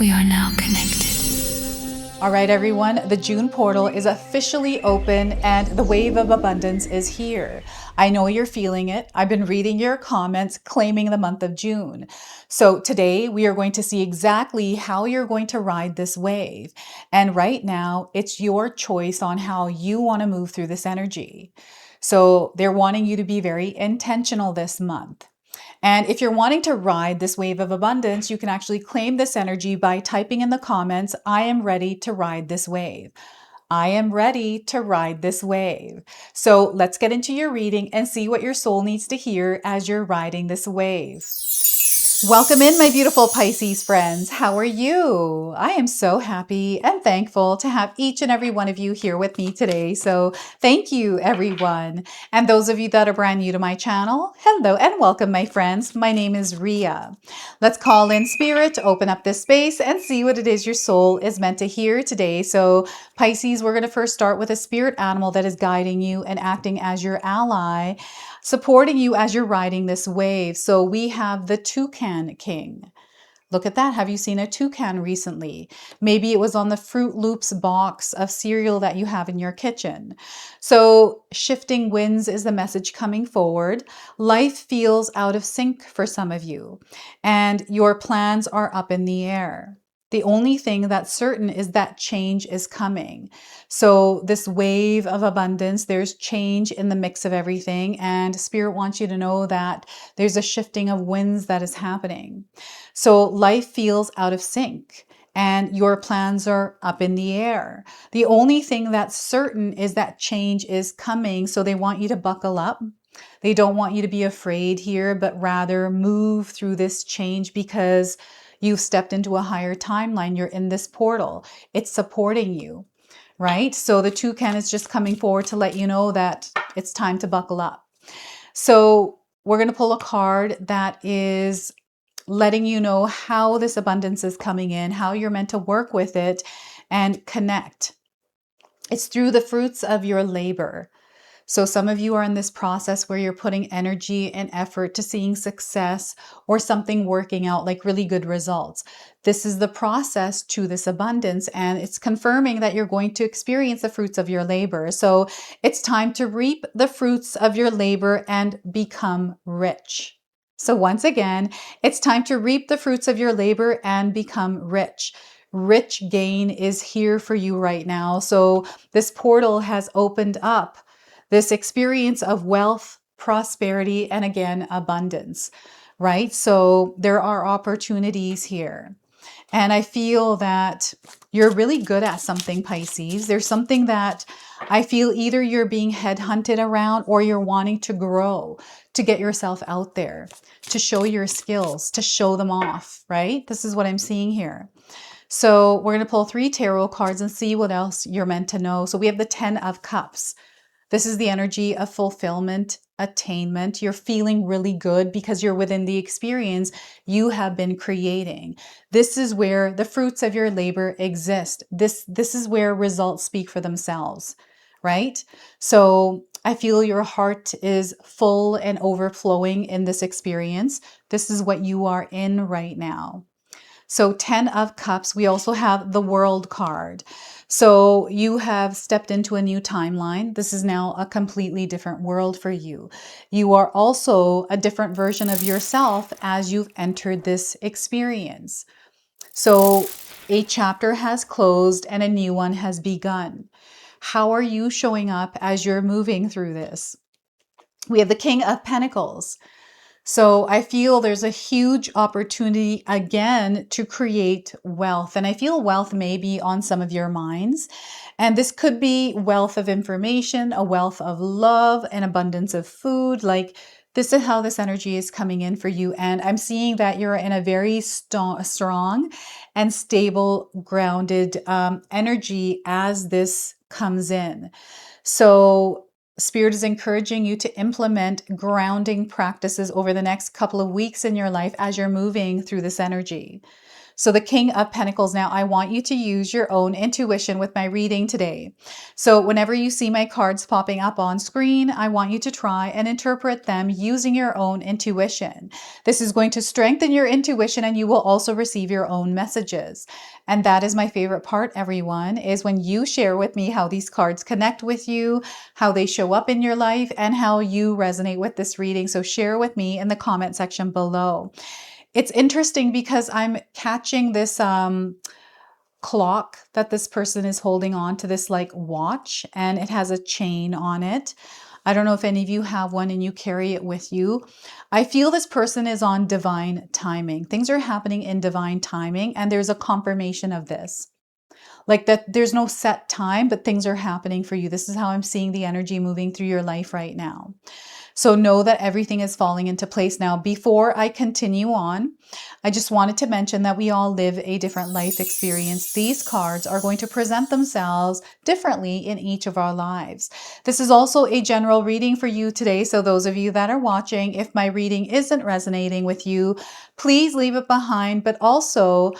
We are now connected. All right, everyone, the June portal is officially open and the wave of abundance is here. I know you're feeling it. I've been reading your comments claiming the month of June. So today we are going to see exactly how you're going to ride this wave. And right now, it's your choice on how you want to move through this energy. So they're wanting you to be very intentional this month. And if you're wanting to ride this wave of abundance, you can actually claim this energy by typing in the comments, I am ready to ride this wave. I am ready to ride this wave. So let's get into your reading and see what your soul needs to hear as you're riding this wave. Welcome in, my beautiful Pisces friends. How are you? I am so happy and thankful to have each and every one of you here with me today. So thank you, everyone. And those of you that are brand new to my channel, hello and welcome, my friends. My name is Ria. Let's call in spirit, open up this space and see what it is your soul is meant to hear today. So Pisces, we're going to first start with a spirit animal that is guiding you and acting as your ally, supporting you as you're riding this wave. So we have the Toucan King. Look at that. Have you seen a toucan recently? Maybe it was on the Fruit Loops box of cereal that you have in your kitchen. So shifting winds is the message coming forward. Life feels out of sync for some of you, and your plans are up in the air. The only thing that's certain is that change is coming. So this wave of abundance, there's change in the mix of everything. And Spirit wants you to know that there's a shifting of winds that is happening. So life feels out of sync and your plans are up in the air. The only thing that's certain is that change is coming. So they want you to buckle up. They don't want you to be afraid here, but rather move through this change because you've stepped into a higher timeline. You're in this portal. It's supporting you, right? So the toucan is just coming forward to let you know that it's time to buckle up. So we're going to pull a card that is letting you know how this abundance is coming in, how you're meant to work with it and connect. It's through the fruits of your labor. So some of you are in this process where you're putting energy and effort to seeing success or something working out, like really good results. This is the process to this abundance, and it's confirming that you're going to experience the fruits of your labor. So it's time to reap the fruits of your labor and become rich. So once again, it's time to reap the fruits of your labor and become rich. Rich gain is here for you right now. So this portal has opened up this experience of wealth, prosperity, and again, abundance, right? So there are opportunities here. And I feel that you're really good at something, Pisces. There's something that I feel either you're being headhunted around or you're wanting to grow, to get yourself out there, to show your skills, to show them off, right? This is what I'm seeing here. So we're going to pull 3 tarot cards and see what else you're meant to know. So we have the 10 of Cups. This is the energy of fulfillment, attainment. You're feeling really good because you're within the experience you have been creating. This is where the fruits of your labor exist. This is where results speak for themselves, right? So I feel your heart is full and overflowing in this experience. This is what you are in right now. So 10 of Cups, we also have the World card. So you have stepped into a new timeline. This is now a completely different world for you. You are also a different version of yourself as you've entered this experience. So a chapter has closed and a new one has begun. How are you showing up as you're moving through this? We have the King of Pentacles. So I feel there's a huge opportunity again to create wealth. And I feel wealth may be on some of your minds. And this could be wealth of information, a wealth of love, an abundance of food. Like this is how this energy is coming in for you. And I'm seeing that you're in a very strong and stable, grounded energy as this comes in. So Spirit is encouraging you to implement grounding practices over the next couple of weeks in your life as you're moving through this energy. So the King of Pentacles. Now, I want you to use your own intuition with my reading today. So whenever you see my cards popping up on screen, I want you to try and interpret them using your own intuition. This is going to strengthen your intuition, and you will also receive your own messages. And that is my favorite part, everyone, is when you share with me how these cards connect with you, how they show up in your life, and how you resonate with this reading. So share with me in the comment section below. It's interesting because I'm catching this clock that this person is holding on to, this like watch, and it has a chain on it. I don't know if any of you have one and you carry it with you. I feel this person is on divine timing. Things are happening in divine timing, and there's a confirmation of this. Like that, there's no set time, but things are happening for you. This is how I'm seeing the energy moving through your life right now. So know that everything is falling into place now. Before I continue on, I just wanted to mention that we all live a different life experience. These cards are going to present themselves differently in each of our lives. This is also a general reading for you today. So those of you that are watching, if my reading isn't resonating with you, please leave it behind, but also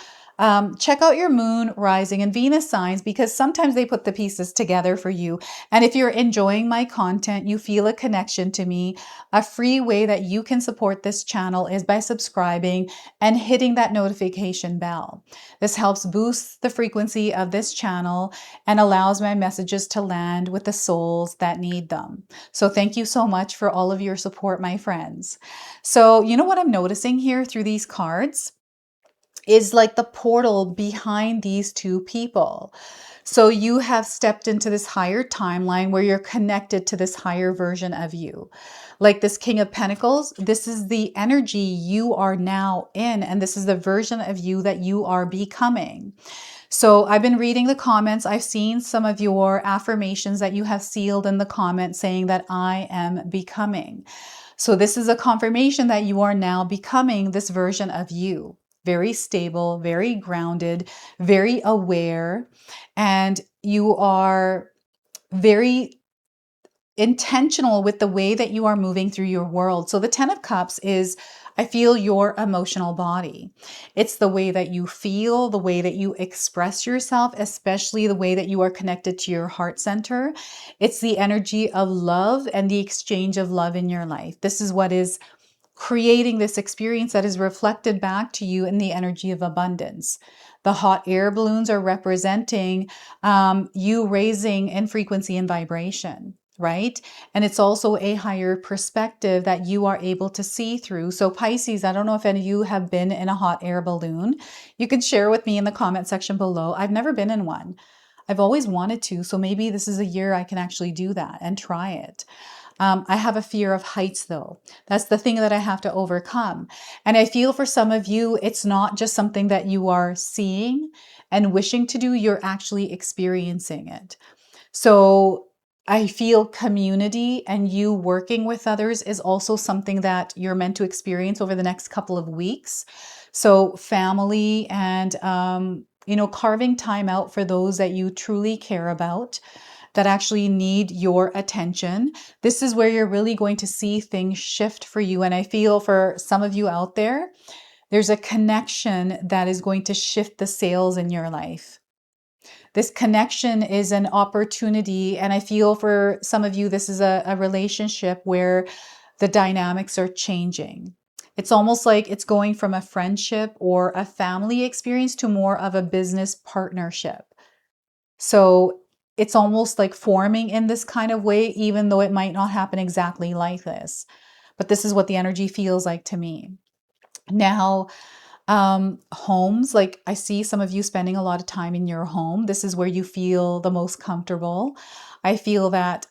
check out your moon, rising, and Venus signs, because sometimes they put the pieces together for you. And if you're enjoying my content, you feel a connection to me, a free way that you can support this channel is by subscribing and hitting that notification bell. This helps boost the frequency of this channel and allows my messages to land with the souls that need them. So thank you so much for all of your support, my friends. So you know what I'm noticing here through these cards is like the portal behind these two people. So you have stepped into this higher timeline where you're connected to this higher version of you. Like this King of Pentacles, this is the energy you are now in, and this is the version of you that you are becoming. So I've been reading the comments. I've seen some of your affirmations that you have sealed in the comments saying that I am becoming. So this is a confirmation that you are now becoming this version of you. Very stable, very grounded, very aware, and you are very intentional with the way that you are moving through your world. So the 10 of Cups is, I feel, your emotional body. It's the way that you feel, the way that you express yourself, especially the way that you are connected to your heart center. It's the energy of love and the exchange of love in your life. This is what is creating this experience that is reflected back to you in the energy of abundance. The hot air balloons are representing you raising in frequency and vibration, right? And it's also a higher perspective that you are able to see through. So Pisces, I don't know if any of you have been in a hot air balloon. You can share with me in the comment section below. I've never been in one. I've always wanted to, so maybe this is a year I can actually do that and try it. I have a fear of heights, though. That's the thing that I have to overcome. And I feel for some of you, it's not just something that you are seeing and wishing to do, you're actually experiencing it. So I feel community and you working with others is also something that you're meant to experience over the next couple of weeks. So family and, carving time out for those that you truly care about, that actually need your attention. This is where you're really going to see things shift for you. And I feel for some of you out there, there's a connection that is going to shift the sails in your life. This connection is an opportunity. And I feel for some of you, this is a relationship where the dynamics are changing. It's almost like it's going from a friendship or a family experience to more of a business partnership. So it's almost like forming in this kind of way, even though it might not happen exactly like this. But this is what the energy feels like to me. Now, homes, like I see some of you spending a lot of time in your home. This is where you feel the most comfortable. I feel that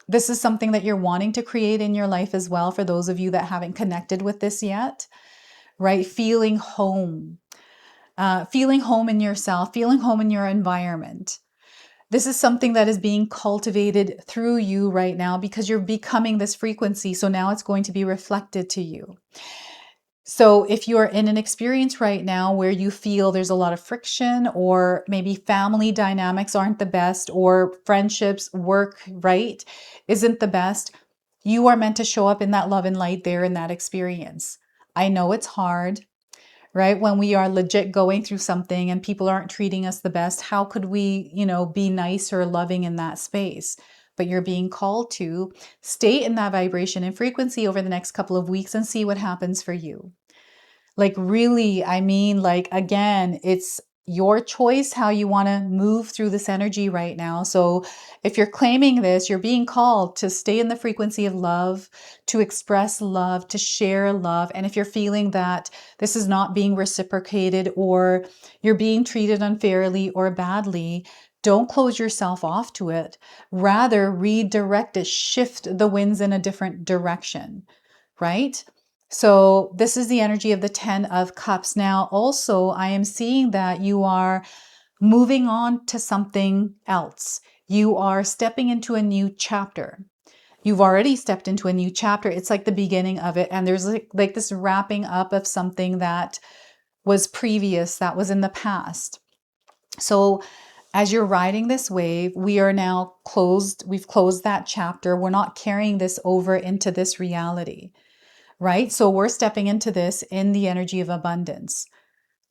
this is something that you're wanting to create in your life as well, for those of you that haven't connected with this yet, right? Feeling home in yourself, feeling home in your environment. This is something that is being cultivated through you right now because you're becoming this frequency. So now it's going to be reflected to you. So if you're in an experience right now where you feel there's a lot of friction, or maybe family dynamics aren't the best, or friendships, work, right, isn't the best, you are meant to show up in that love and light there in that experience. I know it's hard, right? When we are legit going through something and people aren't treating us the best, how could we, be nice or loving in that space? But you're being called to stay in that vibration and frequency over the next couple of weeks and see what happens for you. Like, really, I mean, like, again, it's your choice how you want to move through this energy right now. So if you're claiming this, you're being called to stay in the frequency of love, to express love, to share love. And if you're feeling that this is not being reciprocated or you're being treated unfairly or badly, don't close yourself off to it. Rather, redirect it, shift the winds in a different direction, right? So this is the energy of the 10 of Cups. Now, also, I am seeing that you are moving on to something else. You are stepping into a new chapter. You've already stepped into a new chapter. It's like the beginning of it. And there's like this wrapping up of something that was previous, that was in the past. So as you're riding this wave, we are now closed. We've closed that chapter. We're not carrying this over into this reality. Right? So we're stepping into this in the energy of abundance,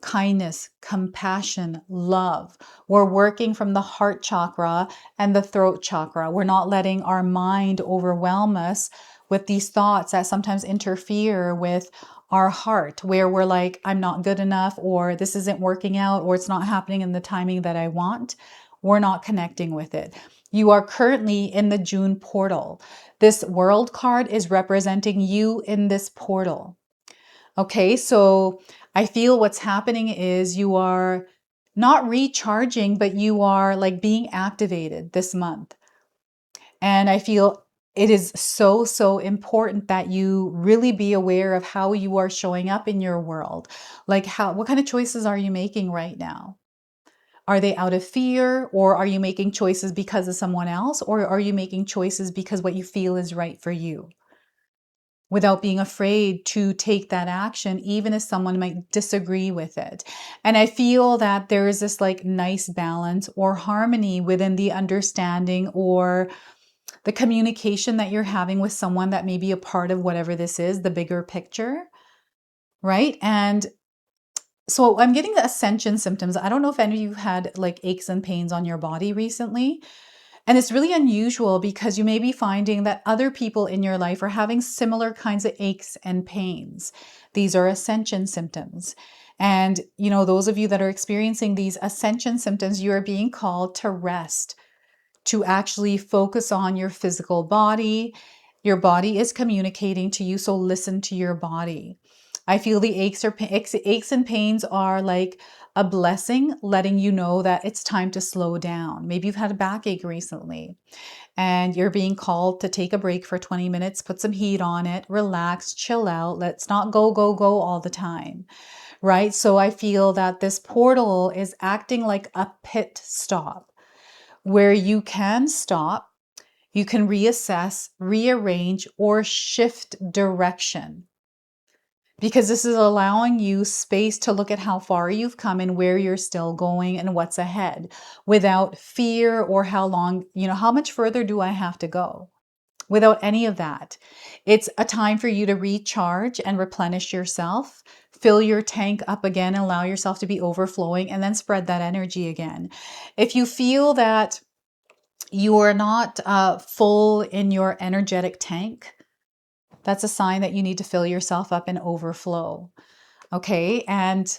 kindness, compassion, love. We're working from the heart chakra and the throat chakra. We're not letting our mind overwhelm us with these thoughts that sometimes interfere with our heart, where we're like, I'm not good enough, or this isn't working out, or it's not happening in the timing that I want. We're not connecting with it. You are currently in the June portal. This world card is representing you in this portal. Okay, so I feel what's happening is you are not recharging, but you are like being activated this month. And I feel it is so, so important that you really be aware of how you are showing up in your world. Like what kind of choices are you making right now? Are they out of fear, or are you making choices because of someone else, or are you making choices because what you feel is right for you? Without being afraid to take that action, even if someone might disagree with it. And I feel that there is this like nice balance or harmony within the understanding or the communication that you're having with someone that may be a part of whatever this is, the bigger picture, right? And so I'm getting the ascension symptoms. I don't know if any of you had like aches and pains on your body recently. And it's really unusual because you may be finding that other people in your life are having similar kinds of aches and pains. These are ascension symptoms. And, those of you that are experiencing these ascension symptoms, you are being called to rest, to actually focus on your physical body. Your body is communicating to you, so listen to your body. I feel the aches and pains are like a blessing, letting you know that it's time to slow down. Maybe you've had a backache recently and you're being called to take a break for 20 minutes, put some heat on it, relax, chill out. Let's not go, go, go all the time, right? So I feel that this portal is acting like a pit stop where you can stop, you can reassess, rearrange, or shift direction, because this is allowing you space to look at how far you've come and where you're still going and what's ahead without fear or how long, how much further do I have to go? Without any of that. It's a time for you to recharge and replenish yourself, fill your tank up again, and allow yourself to be overflowing, and then spread that energy again. If you feel that you are not full in your energetic tank, that's a sign that you need to fill yourself up and overflow. Okay. And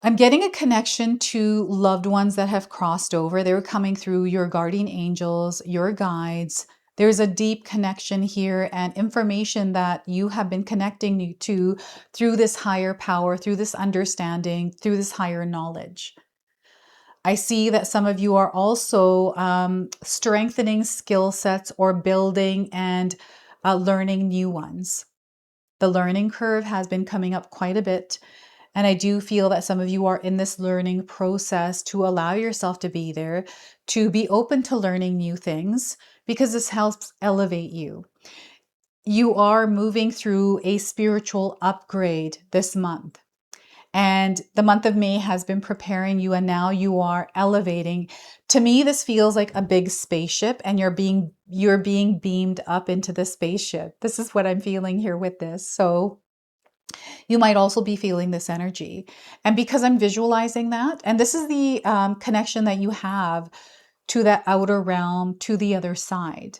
I'm getting a connection to loved ones that have crossed over. They're coming through your guardian angels, your guides. There's a deep connection here and information that you have been connecting to through this higher power, through this understanding, through this higher knowledge. I see that some of you are also strengthening skill sets or building and learning new ones. The learning curve has been coming up quite a bit. And I do feel that some of you are in this learning process to allow yourself to be there, to be open to learning new things, because this helps elevate you. You are moving through a spiritual upgrade this month. And the month of May has been preparing you, and now you are elevating. To me, this feels like a big spaceship, and you're being beamed up into the spaceship. This is what I'm feeling here with this. So You might also be feeling this energy. And because I'm visualizing that, and this is the connection that you have to that outer realm, to the other side,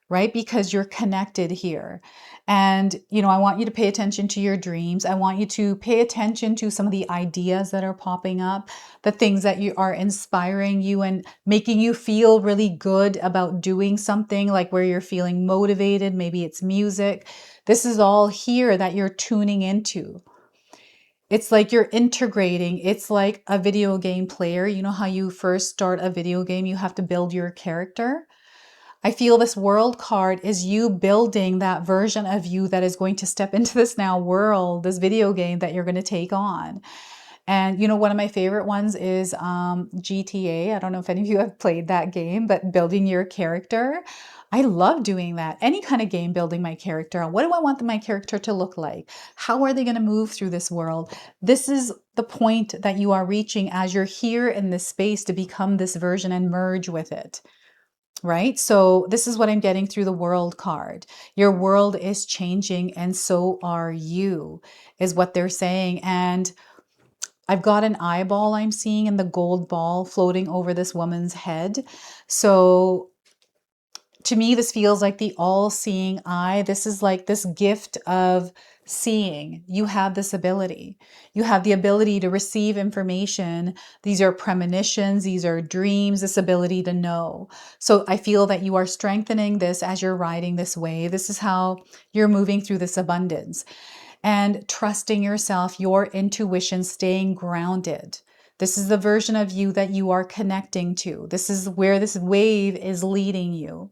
right? Because you're connected here. And, I want you to pay attention to your dreams. I want you to pay attention to some of the ideas that are popping up, the things that you are inspiring you and making you feel really good about doing something, like where you're feeling motivated. Maybe it's music. This is all here that you're tuning into. It's like you're integrating. It's like a video game player. You know how you first start a video game, you have to build your character? I feel this world card is you building that version of you that is going to step into this now world, this video game that you're going to take on. And one of my favorite ones is GTA. I don't know if any of you have played that game, but building your character. I love doing that. Any kind of game, building my character. What do I want my character to look like? How are they going to move through this world? This is the point that you are reaching as you're here in this space to become this version and merge with it. Right? So this is what I'm getting through the world card. Your world is changing and so are you, is what they're saying. And I've got an eyeball I'm seeing in the gold ball floating over this woman's head. So to me, this feels like the all-seeing eye. This is like this gift of seeing. You have this ability. You have the ability to receive information. These are premonitions. These are dreams, this ability to know. So I feel that you are strengthening this as you're riding this wave. This is how you're moving through this abundance and trusting yourself, your intuition, staying grounded. This is the version of you that you are connecting to. This is where this wave is leading you.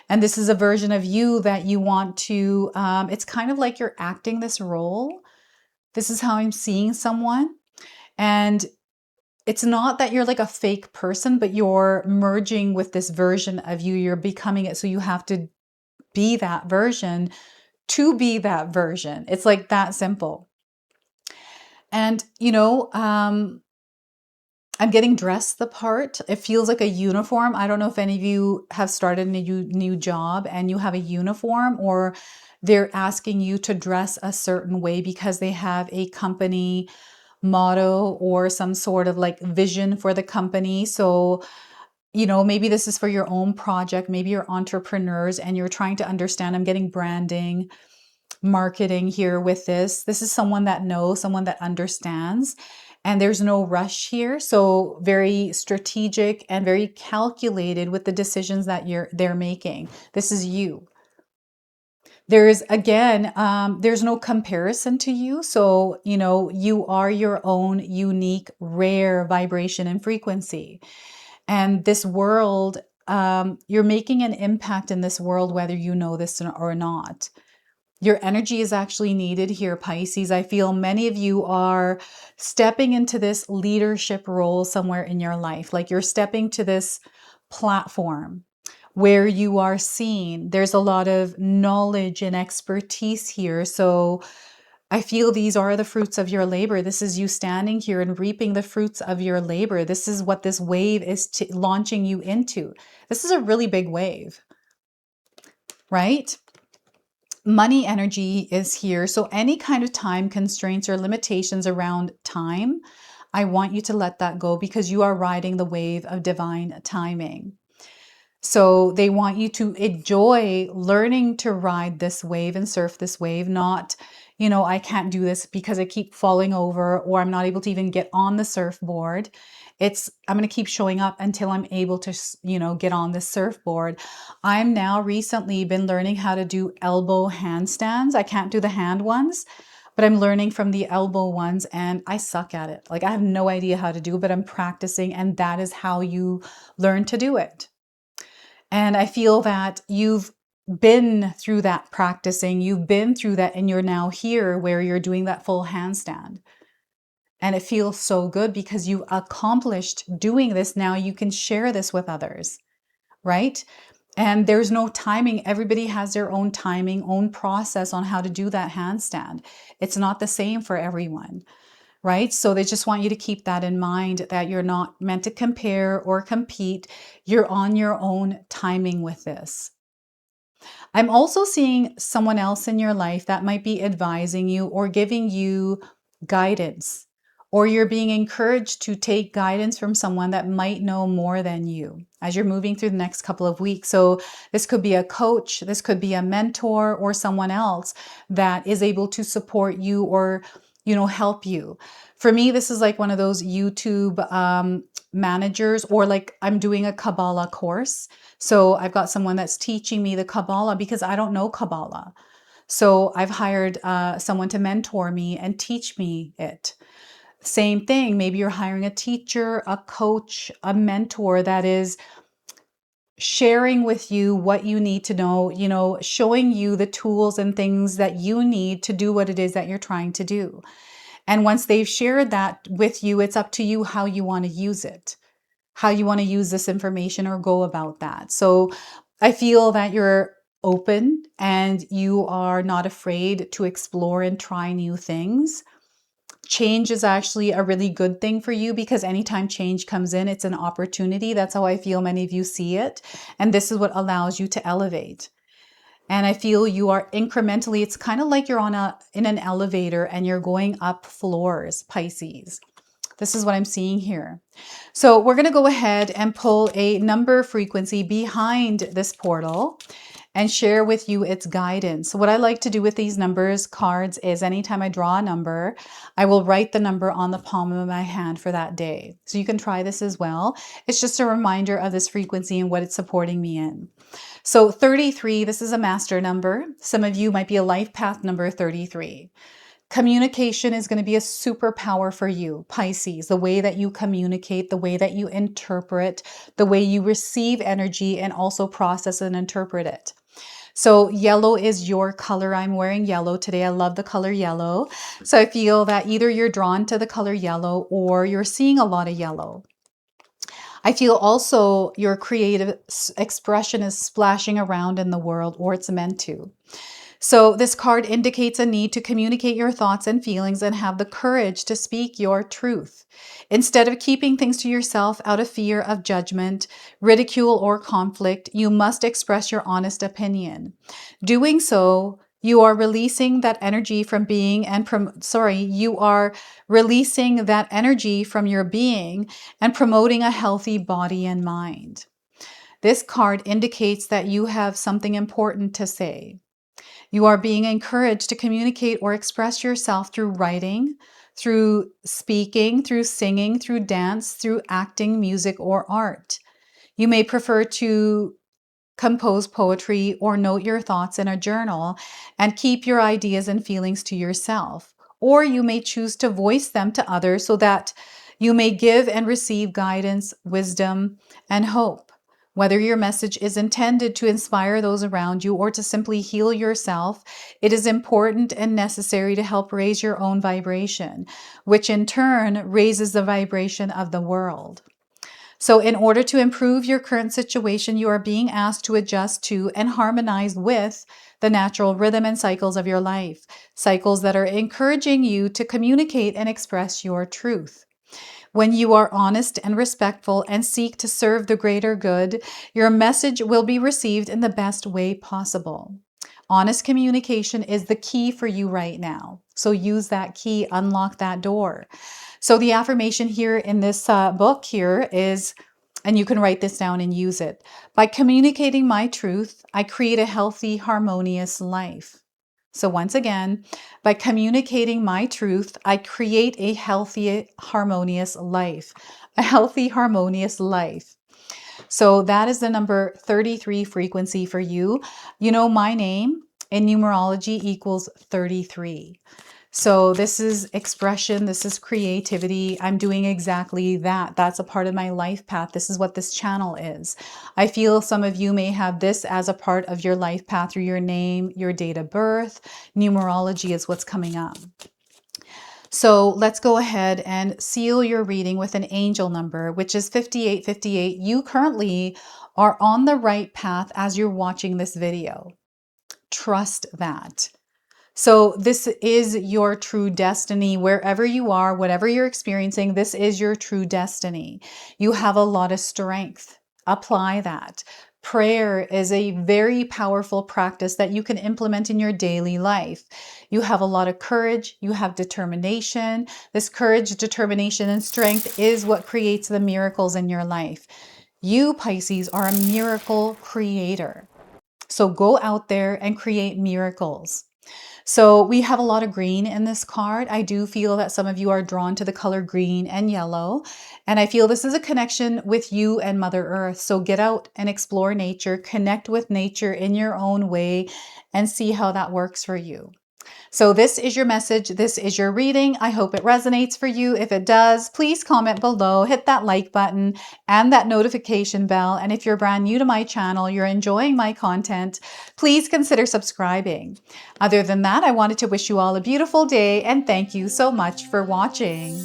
And this is a version of you that you want to, it's kind of like you're acting this role. This is how I'm seeing someone. And it's not that you're like a fake person, but you're merging with this version of you. You're becoming it. So you have to be that version to be that version. It's like that simple. And, I'm getting dressed the part. It feels like a uniform. I don't know if any of you have started a new job and you have a uniform, or they're asking you to dress a certain way because they have a company motto or some sort of like vision for the company. So, maybe this is for your own project. Maybe you're entrepreneurs and you're trying to understand. I'm getting branding, marketing here with this. This is someone that knows, someone that understands, and there's no rush here. So very strategic and very calculated with the decisions that they're making. This is you. There's again, there's no comparison to you. So, you are your own unique, rare vibration and frequency. And this world, you're making an impact in this world, whether you know this or not. Your energy is actually needed here, Pisces. I feel many of you are stepping into this leadership role somewhere in your life. Like you're stepping to this platform where you are seen. There's a lot of knowledge and expertise here. So I feel these are the fruits of your labor. This is you standing here and reaping the fruits of your labor. This is what this wave is launching you into. This is a really big wave, right? Money energy is here. So any kind of time constraints or limitations around time, I want you to let that go because you are riding the wave of divine timing. So they want you to enjoy learning to ride this wave and surf this wave, not, I can't do this because I keep falling over or I'm not able to even get on the surfboard. I'm going to keep showing up until I'm able to, get on the surfboard. I'm now recently been learning how to do elbow handstands. I can't do the hand ones, but I'm learning from the elbow ones and I suck at it. Like I have no idea how to do it, but I'm practicing, and that is how you learn to do it. And I feel that you've been through that practicing, you've been through that, and you're now here where you're doing that full handstand. And it feels so good because you accomplished doing this. Now you can share this with others, right? And there's no timing. Everybody has their own timing, own process on how to do that handstand. It's not the same for everyone, right? So they just want you to keep that in mind, that you're not meant to compare or compete. You're on your own timing with this. I'm also seeing someone else in your life that might be advising you or giving you guidance, or you're being encouraged to take guidance from someone that might know more than you as you're moving through the next couple of weeks. So this could be a coach, this could be a mentor, or someone else that is able to support you or, help you. For me, this is like one of those YouTube managers, or like I'm doing a Kabbalah course. So I've got someone that's teaching me the Kabbalah because I don't know Kabbalah. So I've hired someone to mentor me and teach me it. Same thing, maybe you're hiring a teacher, a coach, a mentor that is sharing with you what you need to know, showing you the tools and things that you need to do what it is that you're trying to do. And once they've shared that with you, it's up to you how you want to use it, how you want to use this information or go about that. So I feel that you're open and you are not afraid to explore and try new things. Change is actually a really good thing for you because anytime change comes in, it's an opportunity. That's how I feel many of you see it. And this is what allows you to elevate. And I feel you are incrementally, it's kind of like you're in an elevator and you're going up floors, Pisces. This is what I'm seeing here. So we're going to go ahead and pull a number frequency behind this portal and share with you its guidance. So what I like to do with these numbers cards is anytime I draw a number, I will write the number on the palm of my hand for that day. So you can try this as well. It's just a reminder of this frequency and what it's supporting me in. So 33, this is a master number. Some of you might be a life path number 33. Communication is going to be a superpower for you, Pisces. The way that you communicate, the way that you interpret, the way you receive energy and also process and interpret it. So yellow is your color. I'm wearing yellow today. I love the color yellow. So I feel that either you're drawn to the color yellow or you're seeing a lot of yellow. I feel also your creative expression is splashing around in the world, or it's meant to. So this card indicates a need to communicate your thoughts and feelings and have the courage to speak your truth. Instead of keeping things to yourself out of fear of judgment, ridicule, or conflict, you must express your honest opinion. Doing so, you are releasing that energy from being you are releasing that energy from your being and promoting a healthy body and mind. This card indicates that you have something important to say. You are being encouraged to communicate or express yourself through writing, through speaking, through singing, through dance, through acting, music, or art. You may prefer to compose poetry or note your thoughts in a journal and keep your ideas and feelings to yourself. Or you may choose to voice them to others so that you may give and receive guidance, wisdom, and hope. Whether your message is intended to inspire those around you or to simply heal yourself, it is important and necessary to help raise your own vibration, which in turn raises the vibration of the world. So in order to improve your current situation, you are being asked to adjust to and harmonize with the natural rhythm and cycles of your life, cycles that are encouraging you to communicate and express your truth. When you are honest and respectful and seek to serve the greater good, your message will be received in the best way possible. Honest communication is the key for you right now. So use that key, unlock that door. So the affirmation here in this book here is, and you can write this down and use it. By communicating my truth, I create a healthy, harmonious life. So once again, by communicating my truth, I create a healthy, harmonious life. A healthy, harmonious life. So that is the number 33 frequency for you. You know, my name in numerology equals 33. So this is expression, this is creativity. I'm doing exactly that. That's a part of my life path. This is what this channel is. I feel some of you may have this as a part of your life path through your name, your date of birth. Numerology is what's coming up. So let's go ahead and seal your reading with an angel number, which is 5858. You currently are on the right path as you're watching this video. Trust that. So this is your true destiny. Wherever you are, whatever you're experiencing, this is your true destiny. You have a lot of strength. Apply that. Prayer is a very powerful practice that you can implement in your daily life. You have a lot of courage, you have determination. This courage, determination, and strength is what creates the miracles in your life. You, Pisces, are a miracle creator. So go out there and create miracles. So we have a lot of green in this card. I do feel that some of you are drawn to the color green and yellow. And I feel this is a connection with you and Mother Earth. So get out and explore nature, connect with nature in your own way, and see how that works for you. So this is your message. This is your reading. I hope it resonates for you. If it does, please comment below, hit that like button and that notification bell. And if you're brand new to my channel, you're enjoying my content, please consider subscribing. Other than that, I wanted to wish you all a beautiful day and thank you so much for watching.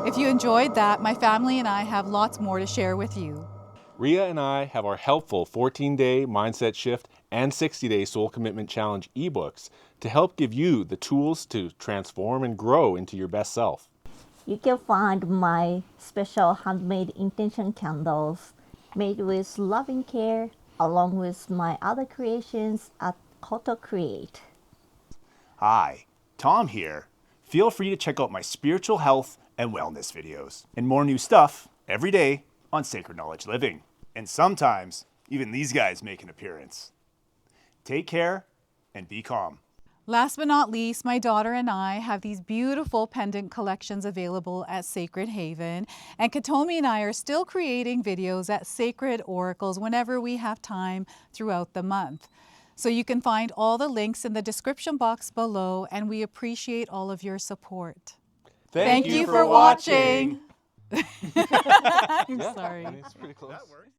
If you enjoyed that, my family and I have lots more to share with you. Rhea and I have our helpful 14-day mindset shift and 60-day soul commitment challenge ebooks to help give you the tools to transform and grow into your best self. You can find my special handmade intention candles made with loving care along with my other creations at Koto Create. Hi, Tom here. Feel free to check out my spiritual health and wellness videos and more new stuff every day on Sacred Knowledge Living. And sometimes even these guys make an appearance. Take care and be calm. Last but not least, my daughter and I have these beautiful pendant collections available at Sacred Haven. And Katomi and I are still creating videos at Sacred Oracles whenever we have time throughout the month. So you can find all the links in the description box below, and we appreciate all of your support. Thank you for watching. I'm sorry. It's pretty close.